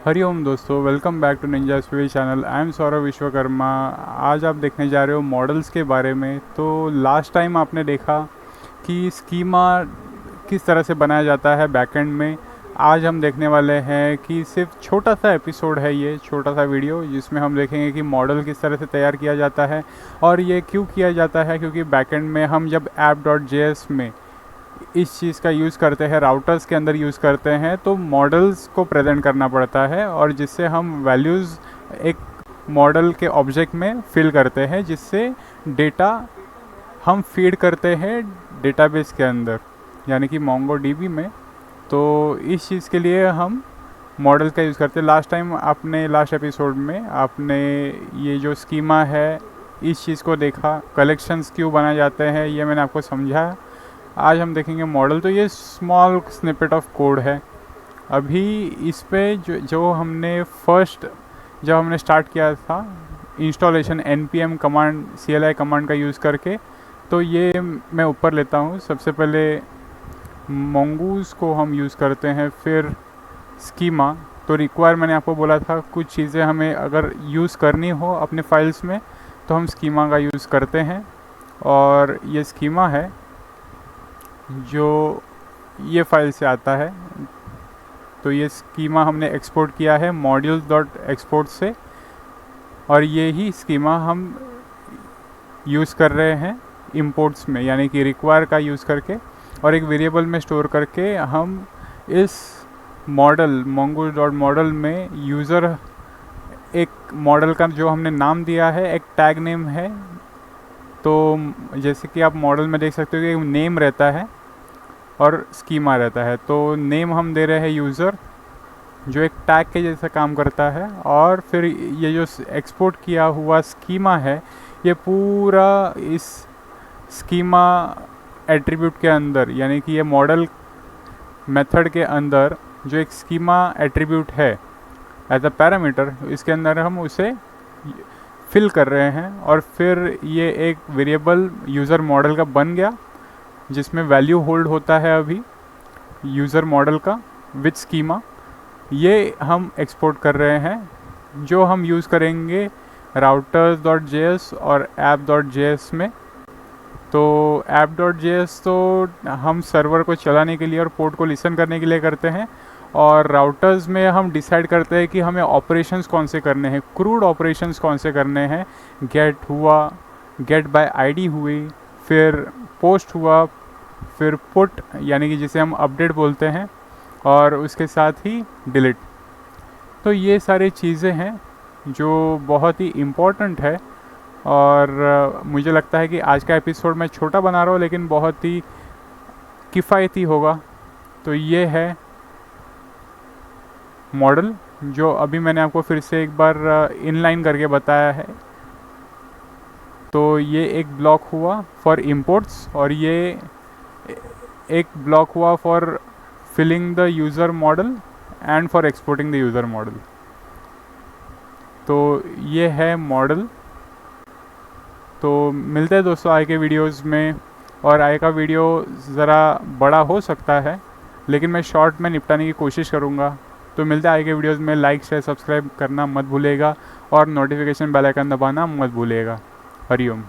हरिओम दोस्तों, welcome back to Ninja स्वी channel. I am Saurabh Vishwakarma. आज आप देखने जा रहे हो मॉडल्स के बारे में। तो लास्ट टाइम आपने देखा कि स्कीमा किस तरह से बनाया जाता है बैकएंड में। आज हम देखने वाले हैं कि सिर्फ छोटा सा एपिसोड है, ये छोटा सा वीडियो जिसमें हम देखेंगे कि मॉडल किस तरह से तैयार किया जाता है और ये क्यों किया जाता है। क्योंकि बैकएंड में हम जब app.js में इस चीज़ का यूज़ करते हैं, राउटर्स के अंदर यूज़ करते हैं, तो मॉडल्स को प्रेजेंट करना पड़ता है और जिससे हम वैल्यूज़ एक मॉडल के ऑब्जेक्ट में फिल करते हैं, जिससे डेटा हम फीड करते हैं डेटाबेस के अंदर, यानी कि MongoDB में। तो इस चीज़ के लिए हम मॉडल का यूज़ करते हैं। लास्ट एपिसोड में आपने ये जो स्कीमा है इस चीज़ को देखा, कलेक्शंस क्यों बनाए जाते हैं ये मैंने आपको समझाया। आज हम देखेंगे मॉडल। तो ये स्मॉल स्निपेट ऑफ कोड है। अभी इस पे जो हमने जब हमने स्टार्ट किया था installation npm command CLI command का यूज़ करके, तो ये मैं ऊपर लेता हूँ। सबसे पहले mongoose को हम यूज़ करते हैं, फिर स्कीमा। तो रिक्वायर मैंने आपको बोला था कुछ चीज़ें हमें अगर यूज़ करनी हो अपने फाइल्स में तो हम स्कीमा का यूज़ करते हैं। और ये स्कीमा है जो ये फाइल से आता है। तो ये स्कीमा हमने एक्सपोर्ट किया है modules.export से, और ये ही स्कीमा हम यूज़ कर रहे हैं इंपोर्ट्स में, यानी कि रिक्वायर का यूज़ करके और एक वेरिएबल में स्टोर करके हम इस मॉडल mongoose.model में यूज़र एक मॉडल का जो हमने नाम दिया है, एक टैग नेम है। तो जैसे कि आप मॉडल में देख सकते हो कि नेम रहता है और स्कीमा रहता है। तो नेम हम दे रहे हैं यूज़र, जो एक टैग के जैसा काम करता है, और फिर ये जो एक्सपोर्ट किया हुआ स्कीमा है ये पूरा इस स्कीमा एट्रीब्यूट के अंदर, यानी कि ये मॉडल मेथड के अंदर जो एक स्कीमा एट्रीब्यूट है एज अ पैरामीटर, इसके अंदर हम उसे फिल कर रहे हैं। और फिर ये एक वेरिएबल यूज़र मॉडल का बन गया जिसमें वैल्यू होल्ड होता है अभी यूज़र मॉडल का विथ स्कीमा। ये हम एक्सपोर्ट कर रहे हैं जो हम यूज़ करेंगे routers.js और app.js में। तो app.js तो हम सर्वर को चलाने के लिए और पोर्ट को लिसन करने के लिए करते हैं, और राउटर्स में हम डिसाइड करते हैं कि हमें ऑपरेशंस कौन से करने हैं, क्रूड ऑपरेशंस कौन से करने हैं। गेट हुआ, गेट बाय आईडी हुई, फिर पोस्ट हुआ, फिर पुट यानी कि जिसे हम अपडेट बोलते हैं, और उसके साथ ही डिलीट। तो ये सारी चीज़ें हैं जो बहुत ही इम्पोर्टेंट है। और मुझे लगता है कि आज का एपिसोड मैं छोटा बना रहा हूँ लेकिन बहुत ही किफ़ायती होगा। तो ये है मॉडल जो अभी मैंने आपको फिर से एक बार इनलाइन करके बताया है। तो ये एक ब्लॉक हुआ फॉर इंपोर्ट्स, और ये एक ब्लॉक हुआ for filling the user model and for exporting the user model. तो ये है मॉडल। तो मिलते हैं दोस्तों आगे के वीडियोस में, और आगे का वीडियो ज़रा बड़ा हो सकता है लेकिन मैं शॉर्ट में निपटाने की कोशिश करूँगा। तो मिलते हैं आगे के वीडियोस में। लाइक शेयर सब्सक्राइब करना मत भूलिएगा और नोटिफिकेशन बेल आइकन दबाना मत भूलिएगा। हरिओम।